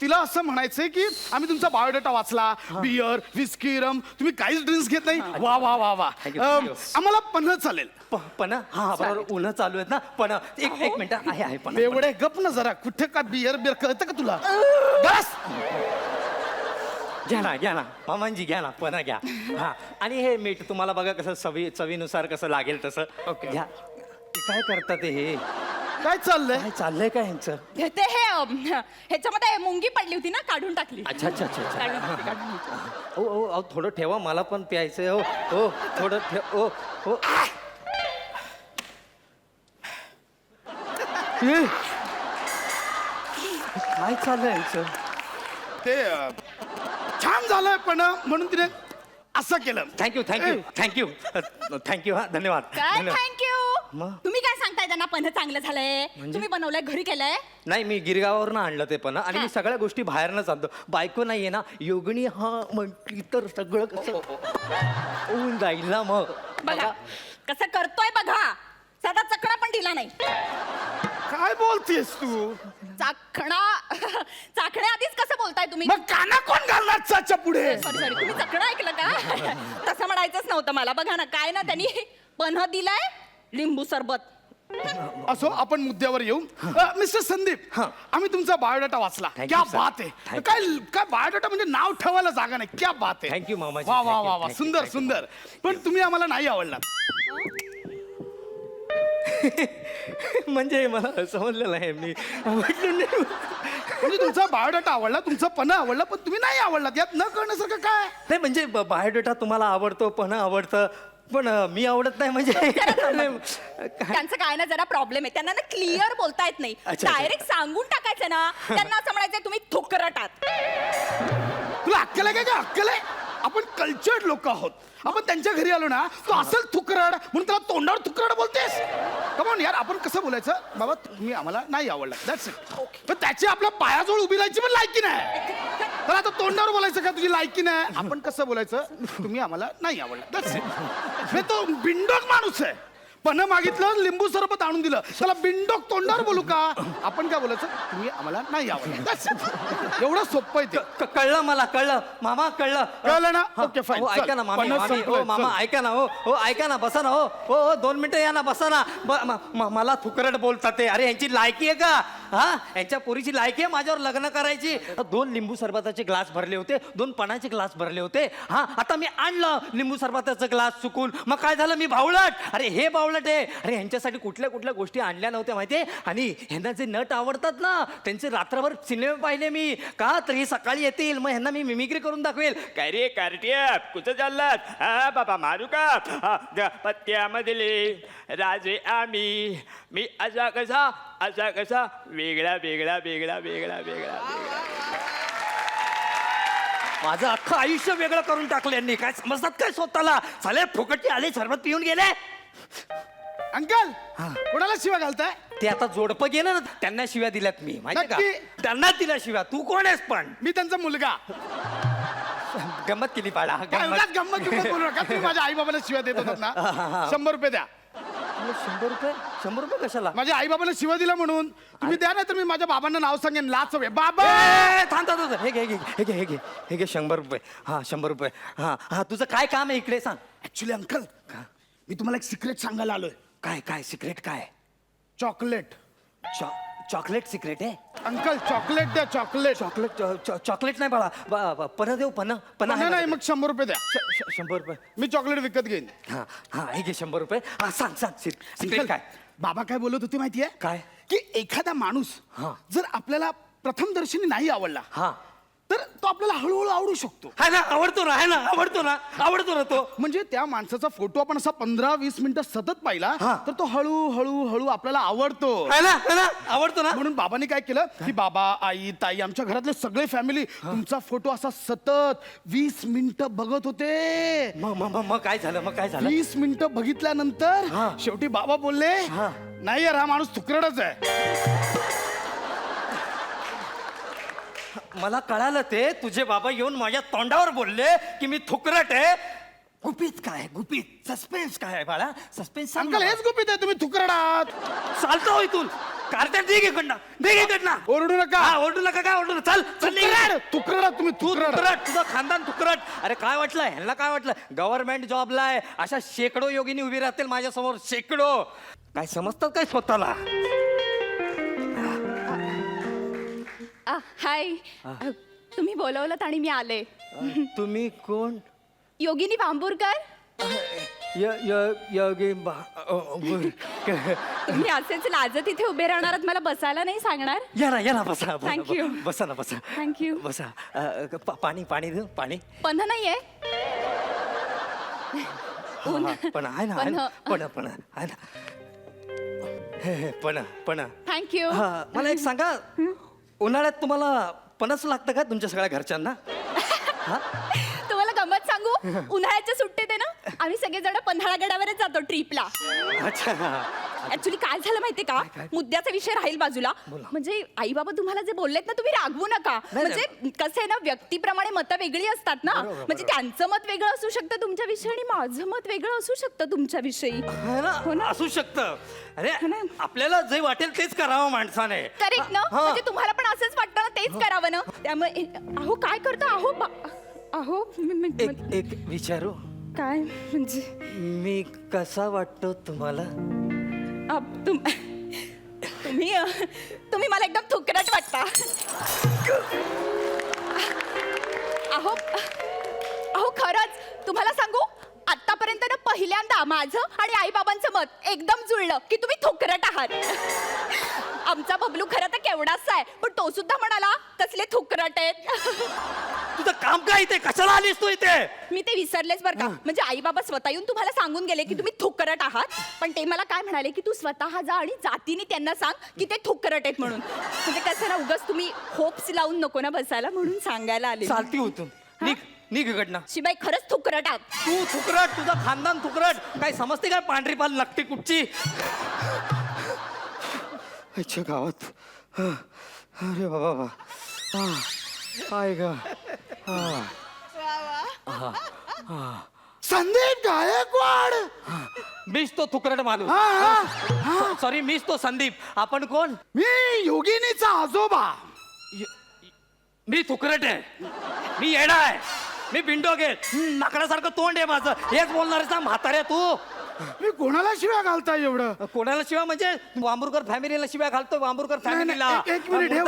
D: तिला असं म्हणायचंय की आम्ही तुमचा बायोडेटा वाचला बियर विस्की रम तुम्ही काहीच ड्रिंक्स घेत नाही वा वा वा वा
G: Thank you, thank you.
D: आम्हाला पन्ह चालेल
G: पण हा बरोबर उन्ह चालू आहेत ना पण एक मिनिट आहे पण
D: एवढे गप ना जरा कुठे का बियर कळतं का तुला बस
G: घ्या ना मामांजी घ्या ना पण घ्या हा आणि हे मीठ तुम्हाला बघा कसं चवीनुसार कसं लागेल तसं
D: ओके.
G: घ्या काय करतात हे
D: काय चाललंय
G: काय चाललंय काय यांचं
A: ते हे ह्याच्यामध्ये मुंगी पडली होती ना काढून टाकली.
G: अच्छा
A: काढून टाकली.
G: ओ थोडं ठेवा मला पण प्यायचंय हो थोडं ठेव ओ काय चाललंय यांचं
D: ते छान झालंय पण म्हणून तिने असं केलं
G: थँक्यू हा धन्यवाद
A: काय
G: धन्यवाद.
A: थँक्यू.
G: मग?
A: तुम्ही काय सांगताय त्यांना पन्ह चांगलं झालंय तुम्ही बनवलंय घरी केलंय.
G: नाही मी गिरगावावरनं आणलं ते पण आणि मी सगळ्या गोष्टी बाहेरनच आणतो बायको नाहीये ना योगिनी हा म्हटली तर सगळं कसं होऊन जाईल ना मग
A: बघा कसं करतोय बघा साधा चकणा पण दिला नाही.
D: काय बोलतेस तू
A: चाखण्या आधीच कसं बोलताय तुम्ही.
D: मग काना कोण घालणार चाच्या पुढे
A: सॉरी तुम्ही चकणं ऐकलं का तसं म्हणायचंच नव्हतं मला. बघा ना काय ना त्यांनी पन्ह दिलाय लिंबू सरबत.
D: असो आपण मुद्द्यावर येऊ मिस्टर संदीप आम्ही तुमचा बायोडाटा वाचला
G: Thank
D: क्या
G: you, sir.
D: बात आहे
G: Thank
D: काय काय बायोडाटा म्हणजे नाव ठेवायला जागा नाही क्या बात आहे
G: Thank you, मामाजी.
D: वा वा
G: Thank you,
D: वा वा
G: thank you,
D: सुंदर
G: thank you.
D: सुंदर पण तुम्ही आम्हाला नाही आवडला
G: म्हणजे मला समजलेलं आहे मी म्हटलं नाही.
D: म्हणजे तुमचा बायोडाटा आवडला तुमचा पन्ह आवडला पण तुम्ही नाही आवडलात यात न कळण्यासारखं काय
G: नाही म्हणजे बायोडेटा तुम्हाला आवडतो पण आवडतं पण मी आवडत नाही म्हणजे
A: त्यांचं काय ना जरा प्रॉब्लेम आहे त्यांना ना क्लिअर बोलता येत नाही.
G: अच्छा.
A: डायरेक्ट सांगून टाकायचं ना त्यांना असं म्हणायचं तुम्ही थुकरटात.
D: तुला अक्कल आहे का अक्कल आहे आपण कल्चर्ड लोक आहोत आपण त्यांच्या घरी आलो ना तू असेल थुकरड म्हणून त्याला तोंडावर थुकरड बोलतेस कमॉन यार आपण कसं बोलायचं बाबा तुम्ही आम्हाला नाही आवडला दॅट्स इट पण त्याची आपल्या पायाजवळ उभी राहायची पण लायकी नाही तर आता तोंडावर बोलायचं का तुझी लायकी नाही आपण कसं बोलायचं तुम्ही आम्हाला नाही आवडला दॅट्स इट तो बिंडोक माणूस आहे पन्ह मागितलं लिंबू सरबत आणून दिलं त्याला बिंडोक तोंडावर बोलू का आपण काय बोलायचं तुम्ही आम्हाला नाही आवडलं That's it. एवढं सोपं आहे ते
G: कळलं मला कळलं मामा कळलं
D: कळलं ना? Okay, fine.
G: हो, ऐका
D: चल.
G: ना मामी
D: पन्नास
G: मामी
D: संपलंय,
G: हो मामा
D: चल.
G: ऐका ना हो ऐका ना बसा ना हो 2 मिनिटं या ना बसा ना मला थुकरट बोलतात ते अरे यांची लायकी आहे का हा यांच्या पोरीची लायकी आहे माझ्यावर लग्न करायची 2 लिंबू सरबताचे ग्लास भरले होते 2 पणाचे ग्लास भरले होते हा आता मी आणलं लिंबू सरबताचा ग्लास चुकून मग काय झालं मी भावलट अरे हे भावलट आहे अरे यांच्यासाठी कुठल्या कुठल्या गोष्टी आणल्या नव्हत्या माहितीये आणि ह्यांना जे नट आवडतात ना त्यांचे रात्रभर सिनेमे पाहिले मी का तर हे सकाळी येतील मग ह्यांना मी मिमिक्री करून दाखवेल
H: काय रे कार्टिया कुठं चाललात हा बाबा मारू का पत्त्यामधले राजे आम्ही मी असा कसा वेगळा वेगळा वेगळा वेगळा वेगळा
G: माझं अख्खं आयुष्य वेगळं करून टाकलं यांनी काय समजतात काय स्वतःला चालेल फुकटची आले सरबत पिऊन गेले
D: अंकल कोणाला शिवा घालताय
G: ते आता जोडपं गेलं ना त्यांना शिव्या दिल्यात मी माहिती का
D: नक्की?
G: त्यांना दिल्या शिव्या तू कोण आहेस पण
D: मी त्यांचा मुलगा
G: गंमत केली पाडा
D: काय उगाच गंमत गंमत बोलू नका तुम्ही माझ्या आई बाबाला शिव्या देत होतात ना 100 रुपये द्या
G: 100 रुपये कशाला
D: माझ्या आई बाबाला शिवा दिला म्हणून तुम्ही द्या ना तर मी माझ्या बाबांना नाव सांगेन लाचवे बाबा
G: ए, थांब हे घे 100 रुपये हा 100 रुपये हा तुझं काय काम आहे इकडे सांग
D: ऍक्च्युली अंकल मी तुम्हाला एक सिक्रेट सांगायला आलोय
G: काय सिक्रेट काय
D: चॉकलेट
G: चॉकलेट सिक्रेट आहे
D: अंकल चॉकलेट द्या चॉकलेट
G: चॉकलेट नाही बाळा पन्हा देऊ पन्हा
D: नाही मग 100 रुपये द्या
G: 100 रुपये
D: मी चॉकलेट विकत घेईन
G: हा हे घे 100 रुपये हा सांग सिक्रेट
D: अंकल,
G: काय
D: बाबा काय बोलत होते माहितीये
G: काय?
D: की एखादा माणूस
G: हा.
D: जर आपल्याला प्रथम दर्शनी नाही आवडला
G: हा
D: तर तो आपल्याला हळूहळू आवडू शकतो.
G: आहे ना, आवडतो ना तो.
D: म्हणजे त्या माणसाचा फोटो आपण असा 15-20 मिनिटं सतत पाहिला तर तो हळू आपल्याला आवडतो.
G: आहे ना, आवडतो ना.
D: म्हणून बाबांनी काय केलं की बाबा, आई, ताई, आमच्या घरातले सगळे फॅमिली तुमचा फोटो असा सतत 20 मिनिटं बघत होते.
G: मग काय झालं
D: 20 मिनिटं बघितल्यानंतर शेवटी बाबा बोलले, नाही यार, हा माणूस तुकडच आहे.
G: मला कळालं ते तुझे बाबा येऊन माझ्या तोंडावर बोलले की मी थुकरट आहे. गुपित सस्पेन्स काय आहे बाळा? सस्पेन्स सांग
D: अंकल,
G: मला.
D: हेच गुपित आहे, तुम्ही तुकडा आहात.
G: चालतो हो इथून. कार्त्या दे इकडनं.
D: ओरडू नका.
G: ओरडू नका. काय ओरडू नका? चल
D: तुकडा तुम्ही
G: तू
D: तुकडा.
G: तुकरट, तुझं खानदान तुकरट. अरे काय वाटलं ह्यांना? काय वाटलं गव्हर्नमेंट जॉबला आहे अशा शेकडो योगिनी उभी राहतील माझ्या समोर, शेकडो. काय समजतात काय स्वतःला?
A: हाय, तुम्ही बोलवलं आणि मी आले.
G: तुम्ही कोण?
A: योगिनी बांबुरकर.
G: योगी
A: तुम्ही असेच लाजत इथे उभे राहणार आहात, मला बसायला नाही सांगणार?
G: या ना बसा.
A: Thank you.
G: बसा ना बसा.
A: Thank you.
G: बसा. पाणी देऊ पाणी.
A: पण नाहीये.
G: पण आहे ना, पण आहे ना. पण
A: थँक्यू.
G: मला एक सांगा, उन्हाळ्यात तुम्हाला पणस लागतं का तुमच्या सगळ्या घरच्यांना?
A: तुम्हाला गंमत सांगू, उन्हाळ्याच्या सुट्टीत आहे ना, आम्ही सगळेजण पन्हाळगडावरच जातो ट्रिपला.
G: अच्छा.
A: ऍक्च्युली काय झालं माहितीये का, मुद्द्याचा विषय राहील बाजूला. म्हणजे आई बाबा तुम्हाला जे बोललेत ना, तुम्ही रागवू नका. म्हणजे कसं आहे ना, व्यक्तीप्रमाणे मतं वेगळी असतात ना. म्हणजे त्यांचं मत वेगळं असू शकतं तुमच्याविषयी आणि माझं मत वेगळं असू शकतं तुमच्याविषयी.
G: हो ना, असू शकतं. अरे आपल्याला जे वाटेल तेच करावं माणसाने.
A: करेक्ट ना? म्हणजे तुम्हाला पण असंच वाटतं ना, तेच करावं ना. त्यामुळे अहो काय करता? अहो
G: एक विचारू?
A: काय म्हणजे
G: मी कसा वाटतो तुम्हाला?
A: तुम्ही मला एकदम थुकरट वाटता. अहो खरंच तुम्हाला सांगू, आतापर्यंत ना पहिल्यांदा माझं आणि आई बाबांचं मत एकदम जुळलं की तुम्ही थुकरट आहात. आमचा बबलू खरं तर केवढाच आहे, पण तो सुद्धा म्हणाला कसले थुकरट आहेत.
G: तुझं काम काय इथे? कशाला आलीस तू इथे?
A: मी ते विसरलेच बरं का. म्हणजे आई बाबा स्वतः येऊन तुम्हाला सांगून गेले की तुम्ही थुकरट आहात, पण ते मला काय म्हणाले की तू स्वतः जा आणि जातीने त्यांना सांग की ते थुकरट आहेत म्हणून. म्हणजे कसं ना, उगाच तुम्ही होप्स लावून नको ना बसायला, म्हणून सांगायला आले.
G: चालती होतून निघ इकडनं.
A: शिवाय खरंच थुकरट आहात.
G: तू थुकरट, तुझं खानदान थुकरट. काय समजते काय पांढरी पाल लागते कुठची? अच्छा गावात. अरे बाबा, काय ग?
D: संदीप गायकवाड.
G: मीच तो थुकरट माणूस. सॉरी, मीच तो संदीप. आपण कोण?
D: मी योगिनीचा आजोबा.
G: मी थुकरट आहे, मी येडा आहे, मी बिंडोगेट, नाकडासारखं तोंड आहे माझं. हेच बोलणार आहेस ना म्हाताऱ्या तू?
D: मी कोणाला शिव्या घालताय एवढं?
G: कोणाला शिव्या म्हणजे? वांबुरकर फॅमिलीला शिव्या घालतो. वांबुरकर फॅमिलीला.
D: एक मिनिट हे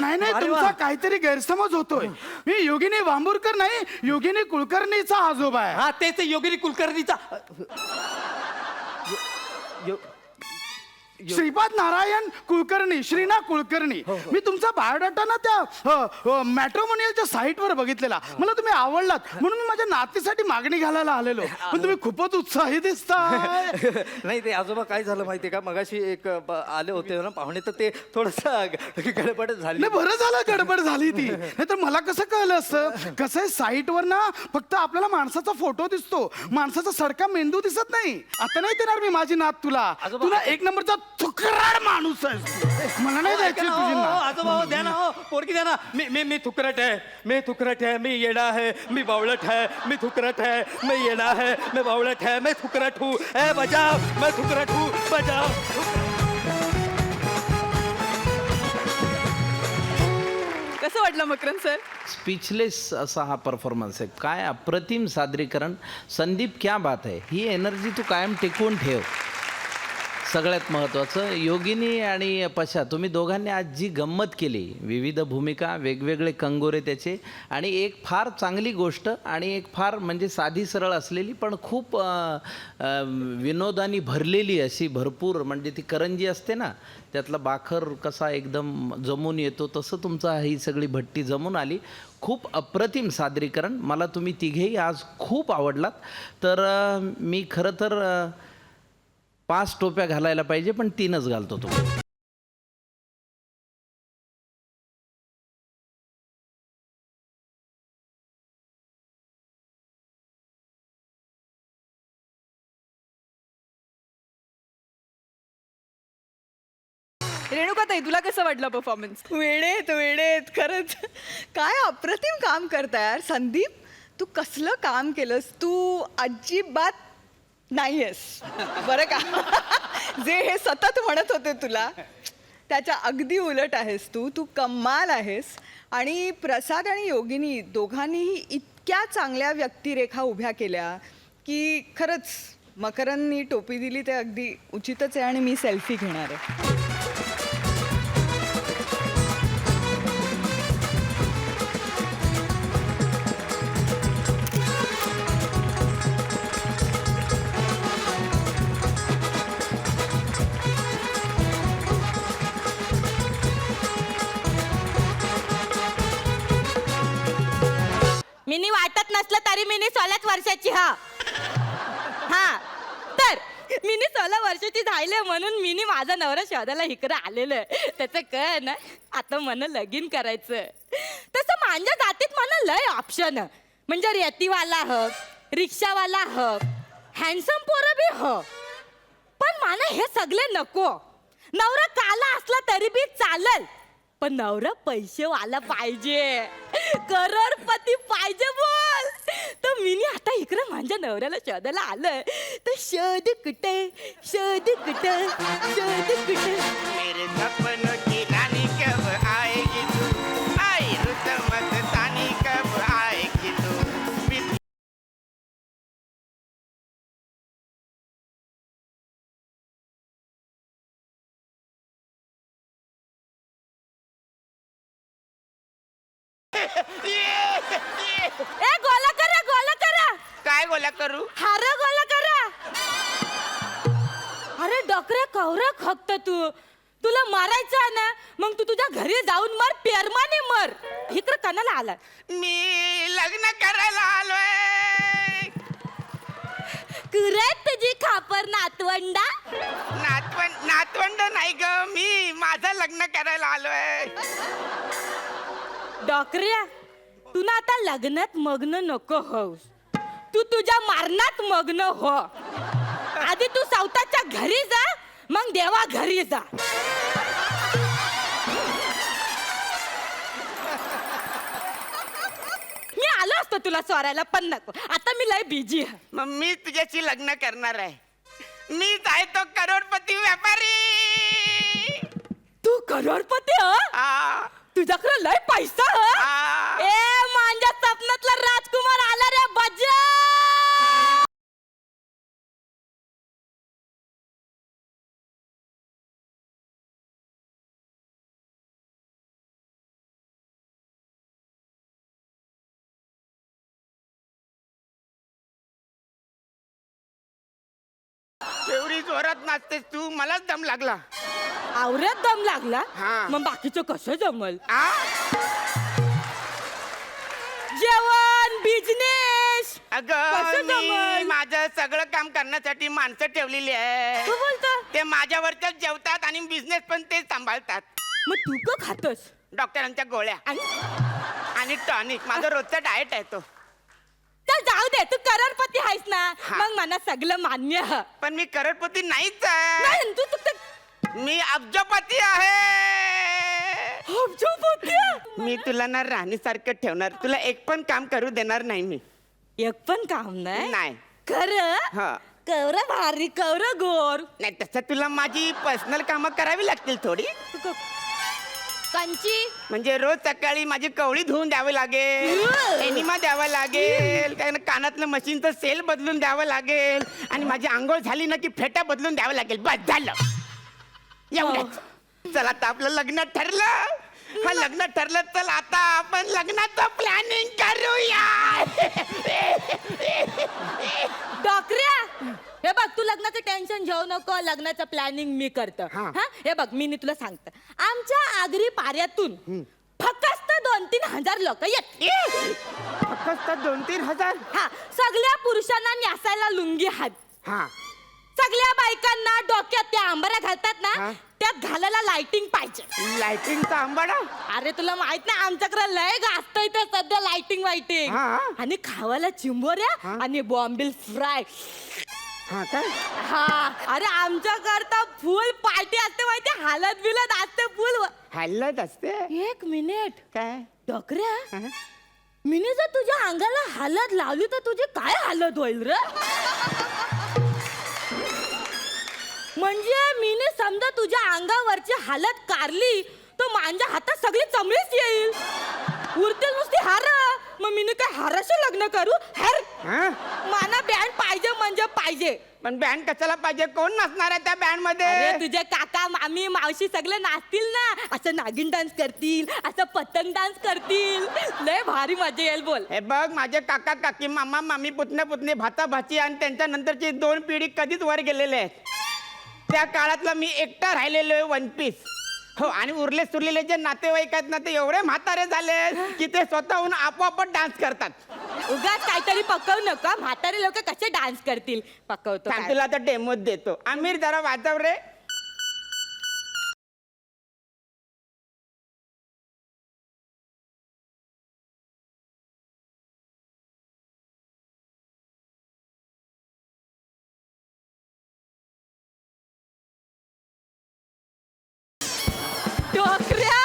D: नाही तुमचा काहीतरी गैरसमज होतोय. मी योगिनी वांबुरकर नाही, योगिनी कुलकर्णीचा आजोबा आहे.
G: हा, तेच योगिनी कुलकर्णीचा.
D: श्रीपाद नारायण कुलकर्णी, श्रीना कुलकर्णी. मी तुमचा बायोडाटा ना त्या मॅट्रिमोनियलच्या साईटवर बघितलेला. मला तुम्ही आवडलात म्हणून मी माझ्या नातीसाठी मागणी घालायला आलेलो. पण तुम्ही खूपच उत्साही दिसता.
G: नाही, ते आजोबा काय झालं माहितीये का, मगाशी एक आले होते ना पाहुणे, तर ते थोडस गडबड झाली.
D: नाही, बरं झालं गडबड झाली ती. नाही तर मला कसं कळलं असतं. कसं आहे, साईटवर ना फक्त आपल्याला माणसाचा फोटो दिसतो, माणसाचा सडका मेंदू दिसत नाही. आता नाही देणार मी माझी नात तुला. तुला एक नंबरचा थुकराड माणूस आहेस. मला नाही द्यायची तुझी नात.
G: आजोबा द्या ना, हो पोरगी द्या ना. मी थुकरट आहे, मी येडा आहे, मी बावळट है, मी थुकरट है, मैं येडा है, मैं बावळट है, मैं थुकरट हूँ. ए बजाव, मैं थुकरट हूँ, बजाव.
A: कसं वाटलं मकरंद सर?
E: स्पीचलेस असा हा परफॉर्मन्स आहे. काय अप्रतिम सादरीकरण. संदीप, क्या बात आहे. ही एनर्जी तू कायम टिकवून ठेव. सगळ्यात महत्त्वाचं, योगिनी आणि पशा तुम्ही दोघांनी आज जी गंमत केली, विविध भूमिका, वेगवेगळे कंगोरे त्याचे, आणि एक फार चांगली गोष्ट आणि एक फार म्हणजे साधी सरळ असलेली पण खूप विनोदानी भरलेली अशी भरपूर, म्हणजे ती करंजी असते ना त्यातला बाखर कसा एकदम जमून येतो तसं तुमचा ही सगळी भट्टी जमून आली. खूप अप्रतिम सादरीकरण. मला तुम्ही तिघेही आज खूप आवडलात. तर मी खरं तर 5 टोप्या घालायला पाहिजे पण 3च घालतो तुम्हाला.
A: रेणुकाताई, तुला कसं वाटलं परफॉर्मन्स? वेळेत खरंच काय अप्रतिम काम करता यार. संदीप, तू कसलं काम केलंस. तू अजिबात नाही आहेस बरं का. जे हे सतत म्हणत होते तुला त्याच्या अगदी उलट आहेस तू. तू कमाल आहेस. आणि प्रसाद आणि योगिनी दोघांनीही इतक्या चांगल्या व्यक्तिरेखा उभ्या केल्या की खरंच मकरंदनी टोपी दिली ते अगदी उचितच आहे. आणि मी सेल्फी घेणार आहे.
C: मिनी वाटत नसलं तरी मिनी 16 वर्षाची. हा तर मिनी 16 वर्षाची झाले म्हणून मिनी माझा नवरा शोधायला इकडे आलेलं. त्याचं कळ ना आता मला लगीन करायचं. तसं माझ्या जातीत मला लय ऑप्शन, म्हणजे रेतीवाला ह, रिक्षावाला ह, हँडसम पोरं बी ह. पण मला हे सगळे नको. नवरा काला असला तरी बी चालल, पण नवरा पैसेवाला पाहिजे, करोडपती पाहिजे बोल. तर मी आता इकडे माझ्या नवऱ्याला शोधायला आलं. तर शोध कुठे शोध कुठे शोध कुठे.
I: मेरे सपनों की रानी कब आएगी तू, आई रुत मस्तानी कब आएगी तू.
C: ए गोला करा गोला करा.
I: काय गोला करू?
C: हार गोला करा. अरे डोकरे कवरा खक्त तू. तुला मारायचं ना मग तू तुझ्या घरी जाऊन मर, पेरमाने मर. इकडे कणाला आला.
I: मी लग्न करायला आलोय.
C: कुरेत तुझी खापर नातवंडा.
I: नातवंड नाही ग, मी माझं लग्न करायला आलोय.
C: डॉक्टऱ्या, तू ना आता लग्नात मग्न नको होस. तू तुझ्या मारणात मग्न हो. आधी तू सावताच्या घरी जा, मग देवा घरी जा. मी आलो असतो तुला चोरायला पण नको. आता मी लय बिझी आहे.
I: मग मी तुझ्याशी लग्न करणार आहे. मीच आहे तो करोडपती व्यापारी.
C: तू करोडपती ह?
I: आ,
C: तुझ्याकडे लय पैसा ह?
I: आ.
C: ए माझ्या स्वप्नातला राजकुमार आला रे बजा.
I: एवढी जोरात नाचतेस तू, मलाच दम लागला.
C: आवऱ्यात दम लागला.
I: हा.
C: मग बाकीचं कसं जमल?
I: आ,
C: जेवण, बिझनेस
I: अगं
C: कसं
I: मी
C: जमल?
I: माझं सगळं काम करण्यासाठी माणसं ठेवलेली आहे.
C: तू बोलता.
I: ते माझ्यावरच जेवतात आणि बिझनेस पण ते सांभाळतात.
C: मग तू का खातस?
I: डॉक्टरांच्या गोळ्या
C: आणि
I: आणि टॉनिक. माझं रोजचा डाएट आहे तो.
C: चल जाऊ दे, तू करोडपती आहेस ना.
I: हा.
C: मग मला सगळं मान्य ह.
I: पण मी करोडपती नाहीच आहे.
C: नाही, तू फक्त
I: मी अब्जपती आहे.
C: अब्जपती आहे.
I: मी तुला ना राणीसारखं ठेवणार. तुला एक पण काम करू देणार नाही मी.
C: एक पण काम नाही.
I: नाही.
C: खरं?
I: हा.
C: कवरा भारी, कवरा गोर.
I: नाही, तसं तुला माझी पर्सनल कामं करावी लागतील थोडी.
C: कंची.
I: म्हणजे रोज सकाळी माझी कवळी धुवून द्यावी लागेल, एनिमा द्यावा लागेल, काय कानातलं मशीनचं सेल बदलून द्यावं लागेल आणि माझी आंघोळ झाली ना की फेटा बदलून द्यावं लागेल. बस झालं एवढंच. चल आता आपलं लग्न ठरलं. हा लग्न ठरलं. चल आता आपण लग्नाचं प्लॅनिंग करूया.
C: डॉक्टऱ्या हे बघ तू लग्नाचं टेन्शन घेऊ नको. लग्नाचं प्लॅनिंग मी करतो.
I: हा.
C: हा हे बघ मी तुला सांगतो. आमच्या आगरी पाऱ्यातून फक्त 2-3 हजार लोक येत.
I: फक्त 2-3 हजार.
C: हा सगळ्या पुरुषांना न्यासायला लुंगी हात.
I: हा
C: सगळ्या बायकांना डोक्यात त्या आंबाऱ्या घालतात ना
I: हा.
C: त्यात घालायला लाइटिंग पाहिजे.
I: लाइटिंगचा आंबाडा.
C: अरे तुला माहित नाही आमच्याकडे लय गाजतंय ते सध्या लाइटिंग वाईटिंग.
I: हा.
C: आणि खावायला चिंबोऱ्या आणि बॉम्बिल फ्राय.
I: हा काय.
C: हा अरे आमच्याकरता फुल पार्टी असते माहिती. हालत बिलत असते फुल.
I: हल्लत असते.
C: 1 मिनिट
I: काय.
C: डोकऱ्या मिनी जर तुझ्या अंगाला हालत लावली तर तुझी काय हालत होईल रे. म्हणजे मीने समजा तुझ्या अंगावरची हालत कारली तर माझ्या हातात सगळी चमडीच येईल. उरतील नुसती हार. मग मीने काय हाराशी लग्न करू. हार
I: हा?
C: मला बँड पाहिजे म्हणजे पाहिजे.
I: पण बँड कशाला पाहिजे. कोण नसणार आहे त्या बँड मध्ये.
C: अरे तुझे काका मामी मावशी सगळे नाचतील ना. असं नागिन डान्स करतील. असं पतंग डान्स करतील. लय भारी मजा येईल बोल.
I: हे बघ माझे काका काकी मामा मामी पुतणे पुतणे भाता भाची आणि त्यांच्या नंतरची 2 पिढी कधीच वर गेलेले आहेत. त्या काळातला मी एकटा राहिलेलो आहे 1 पीस. हो आणि उरले सुरलेले जे नातेवाईक आहेत ना ते एवढे म्हातारे झाले की ते स्वतःहून आपोआपच डान्स करतात.
C: उगाच काहीतरी पकवू नका. म्हातारे लोक कसे डान्स करतील. पकवतो
I: सांग
C: काय.
I: तुला आता डेमोच देतो. आमिर जरा वाजव रे.
C: डोकऱ्या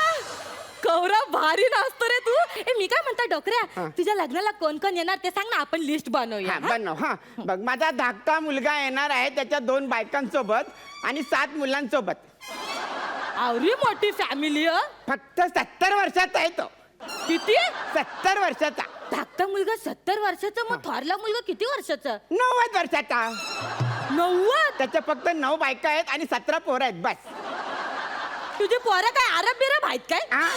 C: कौरव भारी नाचतो रे तू. ए मी काय म्हणता डोकऱ्या तुझ्या लग्नाला कोण कोण येणार ते सांग ना. आपण लिस्ट बनवूया.
I: हा बनव. हा बघ माझा धाकटा मुलगा येणार आहे त्याच्या 2 बायकांसोबत आणि 7 मुलांसोबत.
C: आवरी मोठी फॅमिली.
I: फक्त 70 वर्षाचा आहे तो.
C: किती.
I: 70 वर्षाचा.
C: धाकटा मुलगा 70 वर्षाचा. मग थोरला मुलगा किती वर्षाचा.
I: 90 वर्षाचा.
C: 90.
I: त्याच्या फक्त 9 बायका आहेत आणि 17 पोरं आहेत बस.
C: तुझे पोरं काय अरब बिरब आहेत काय.
I: हा?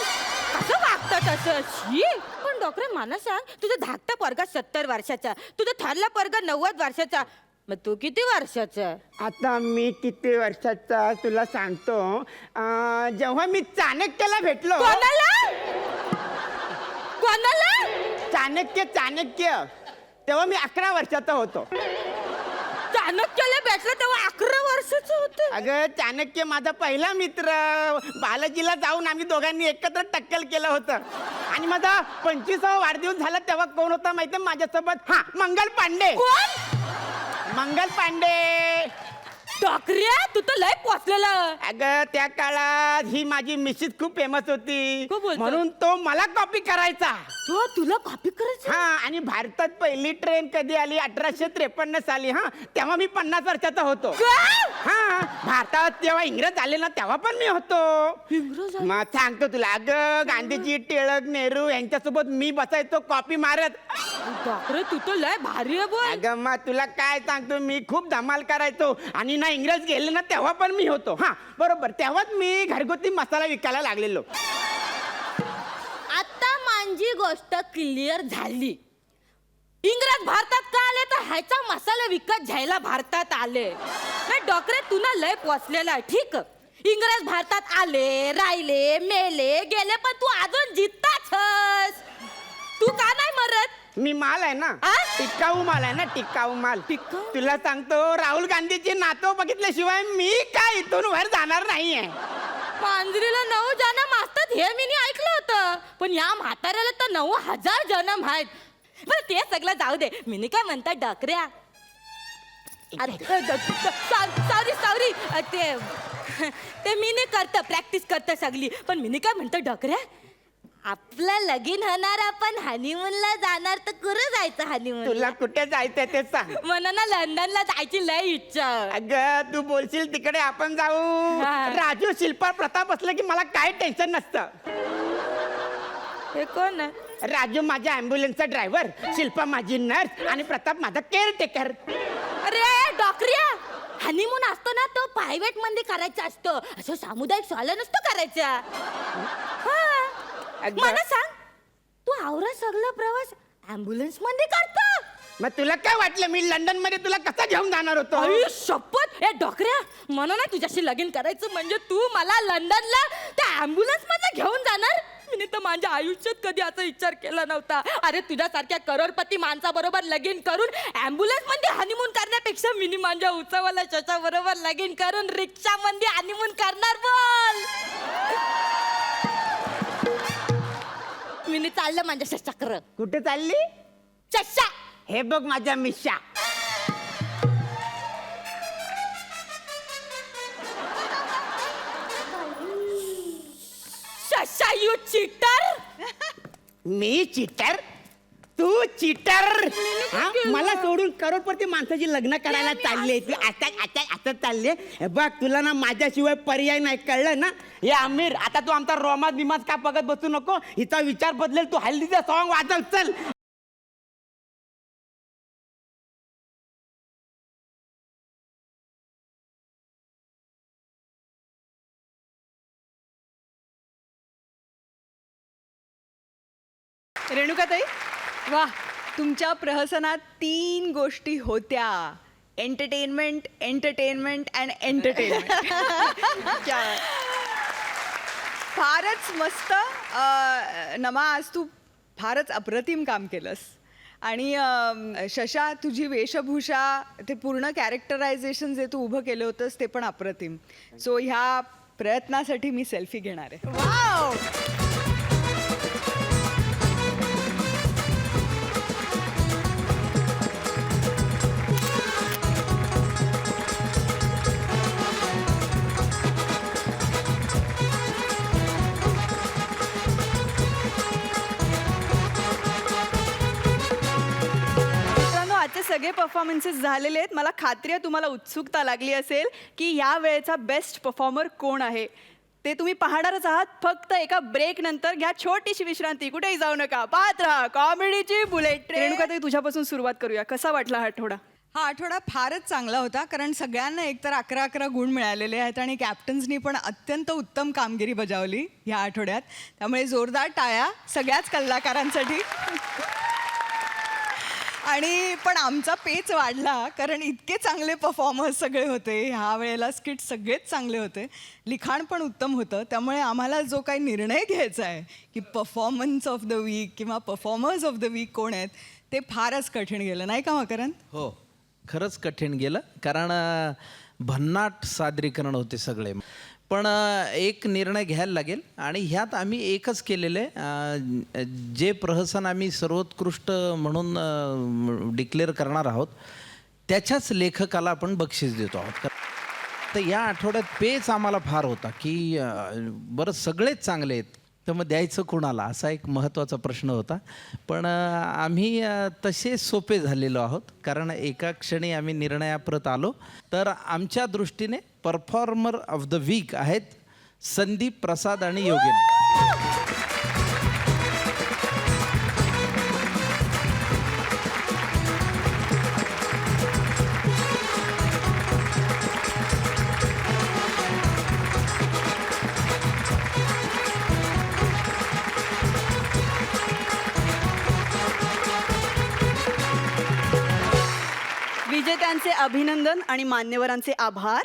C: कसं वागतं तसं. शी. पण डॉक्टर मला सांग तुझा धाकटा पोरगा 70 वर्षाचा. तुझा थोरला पोरगा 90 वर्षाचा. मग तू किती वर्षाचा.
I: आता मी किती वर्षाचा तुला सांगतो. जेव्हा मी चाणक्यला भेटलो.
C: कोणाला कोणाला.
I: चाणक्य तेव्हा मी 11 वर्षाचा होतो.
C: चाणक्यला भेटलं तेव्हा 11 वर्षाचं होतं.
I: अगं चाणक्य माझा पहिला मित्र. बालाजीला जाऊन आम्ही दोघांनी एकत्र टक्कल केलं होतं. आणि माझा 25वा वाढदिवस झाला तेव्हा कोण होता माहितीये माझ्यासोबत. हा मंगल पांडे.
C: कोण.
I: मंगल पांडे.
C: डॉक्टऱ्या तू तर लय पोचलेला.
I: अगं त्या काळात ही माझी मिसेस खूप फेमस होती
C: खूप बोलतो.
I: म्हणून तो मला कॉपी करायचा.
C: तो तुला कॉपी करायची.
I: हा आणि भारतात पहिली ट्रेन कधी आली 1853 साली. हा तेव्हा मी 50 वर्षाचा होतो. हा भारतात जेव्हा इंग्रज आले ना तेव्हा पण मी होतो.
C: इंग्रज आले?
I: मग सांगतो तुला. अगं गांधीजी टिळक नेहरू यांच्यासोबत मी बसायचो कॉपी मारत.
C: डॉक्टर तू तर लय भारी आहे बोल.
I: अगं मग तुला काय सांगतो मी खूप धमाल करायचो. आणि ना इंग्रज गेले ना तेव्हा पण मी होतो. हा बरोबर तेव्हाच मी घरगुती मसाला विकायला लागलेलो.
C: आता माझी गोष्ट क्लिअर झाली. इंग्रज भारतात का आले तर ह्याचा मसाला विकत घ्यायला भारतात आले. डॉक्टर तुला लय पोचलेला. ठीक इंग्रज भारतात आले राहिले मेले गेले पण तू अजून जिताच. तू का नाही मरत.
I: मी माल आहे ना.
C: आ?
I: टिकाऊ माल आहे ना. टिकाऊ माल.
C: टिकाऊ?
I: तुला सांगतो राहुल गांधीचे नातो बघितल्याशिवाय मी काय इथून वर जाणार नाहीये.
C: मांजरीला 9 जन्म असतात हे मी ऐकलं होतं. पण या म्हाताऱ्याला तर 9000 जन्म आहेत. बरं ते सगळं जाऊ दे. मी काय म्हणतात डॉक्टऱ्या. सॉरी ते मी नाही करत प्रॅक्टिस करत सगळी. पण मी काय म्हणतो डॉक्टऱ्या आपलं लगीन होणार आपण हनीमूनला जाणार तर कुठं जायचं हनीमून.
I: तुला कुठे जायचंय ते सांग.
C: मला ना लंडनला जायची लय इच्छा.
I: अगं तू बोलशील तिकडे आपण जाऊ.
C: हा.
I: राजू शिल्पा प्रताप असलं की मला काय टेन्शन नसतं.
C: हे कोण आहे.
I: राजू माझ्या ॲम्ब्युलन्सचा ड्रायव्हर, शिल्पा माझी नर्स आणि प्रताप माझा केअरटेकर.
C: अरे डॉक्टरिया, हनीमून असतो ना तो प्रायव्हेट मध्ये करायचं असतं, असं सामुदायिक शाळा नसतं करायचा. मला सांग, तू आवरा सगळा प्रवास ॲम्ब्युलन्स मध्ये करतो?
I: मग तुला काय वाटलं मी लंडन मध्ये तुला कसं घेऊन जाणार होतो?
C: अरे शपथ, ए डॉक्टरिया, म्हणून ना तुझ्याशी लगीन करायचं म्हणजे तू मला लंडनला त्या ॲम्ब्युलन्स मध्ये घेऊन जाणार? मी तर माझ्या आयुष्यात कधी असा विचार केला नव्हता. अरे तुझ्यासारख्या करोडपती माणसाबरोबर लगीन करून ॲम्ब्युलन्स मध्ये हनीमून करण्यापेक्षा मी माझ्या उचावाला शशा बरोबर लगीन करून रिक्षा मध्ये हनीमून करणार. बोल, मी चाललं माझ्या चक्र.
I: कुठे चालली?
C: चष्या.
I: हे बघ माझ्या मिशा.
C: Shasha, you cheater.
I: मी चीटर? तू चीटर? मला सोडून करोडपती माणसाची लग्न करायला चालले तू? आता चालले? हे बघ, तुला ना माझ्याशिवाय पर्याय नाही, कळलं ना? हे आमिर, आता तू आमचा रोमात बिमात का बघत बसू नको. हिचा विचार बदलेल. तू हल्दीचा सॉंग वाजव, चल.
A: रेणुकाताई, वा, तुमच्या प्रहसनात 3 गोष्टी होत्या: एंटरटेनमेंट, एंटरटेनमेंट अँड एंटरटेनमेंट. फारच मस्त. नमा, आज तू फारच अप्रतिम काम केलंस. आणि शशा, तुझी वेशभूषा, ते पूर्ण कॅरेक्टरायझेशन जे तू उभं केलं होतंस ते पण अप्रतिम. सो ह्या प्रयत्नासाठी मी सेल्फी घेणार आहे. वाव. सगळे परफॉर्मन्सेस झालेले आहेत. मला खात्री आहे तुम्हाला उत्सुकता लागली असेल की या वेळेचा बेस्ट परफॉर्मर कोण आहे. ते तुम्ही पाहणारच आहात. फक्त एका ब्रेक नंतर घ्या छोटीशी विश्रांती. कुठेही जाऊ नका, पाहत राहा कॉमेडीची बुलेट ट्रेन. रेणुकाताई, तुझ्यापासून सुरुवात करूया. कसा वाटला हा आठवडा?
J: हा आठवडा फारच चांगला होता, कारण सगळ्यांना एकतर 11-11 गुण मिळालेले आहेत आणि कॅप्टन्सनी पण अत्यंत उत्तम कामगिरी बजावली ह्या आठवड्यात. त्यामुळे जोरदार टाळ्या सगळ्याच कलाकारांसाठी. आणि पण आमचा पेच वाढला, कारण इतके चांगले परफॉर्मर्स सगळे होते ह्या वेळेला. स्किट सगळेच चांगले होते, लिखाण पण उत्तम होतं. त्यामुळे आम्हाला जो काही निर्णय घ्यायचा आहे की परफॉर्मन्स ऑफ द वीक किंवा परफॉर्मर्स ऑफ द वीक कोण आहेत, ते फारच कठीण गेलं, नाही का मकरंद?
E: हो, खरंच कठीण गेलं, कारण भन्नाट सादरीकरण होते सगळे. पण एक निर्णय घ्यायला लागेल आणि ह्यात आम्ही एकच केलेलं आहे. जे प्रहसन आम्ही सर्वोत्कृष्ट म्हणून डिक्लेअर करणार आहोत त्याच्याच लेखकाला आपण बक्षीस देतो आहोत. तर या आठवड्यात पेच आम्हाला फार होता की बरं सगळेच चांगले आहेत, तर मग द्यायचं कुणाला, असा एक महत्त्वाचा प्रश्न होता. पण आम्ही तसे सोपे झालेलो आहोत, कारण एका क्षणी आम्ही निर्णयाप्रत आलो. तर आमच्या दृष्टीने परफॉर्मर ऑफ द वीक आहेत संदीप, प्रसाद आणि योगिनी.
A: विजेत्यांचे अभिनंदन आणि मान्यवरांचे आभार.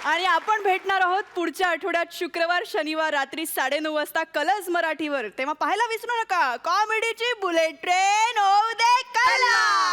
A: आणि आपण भेटणार आहोत पुढच्या आठवड्यात शुक्रवार शनिवार रात्री 9:30 वाजता कलर्स मराठीवर. तेव्हा पाहायला विसरू नका कॉमेडीची बुलेट ट्रेन होऊ दे कला.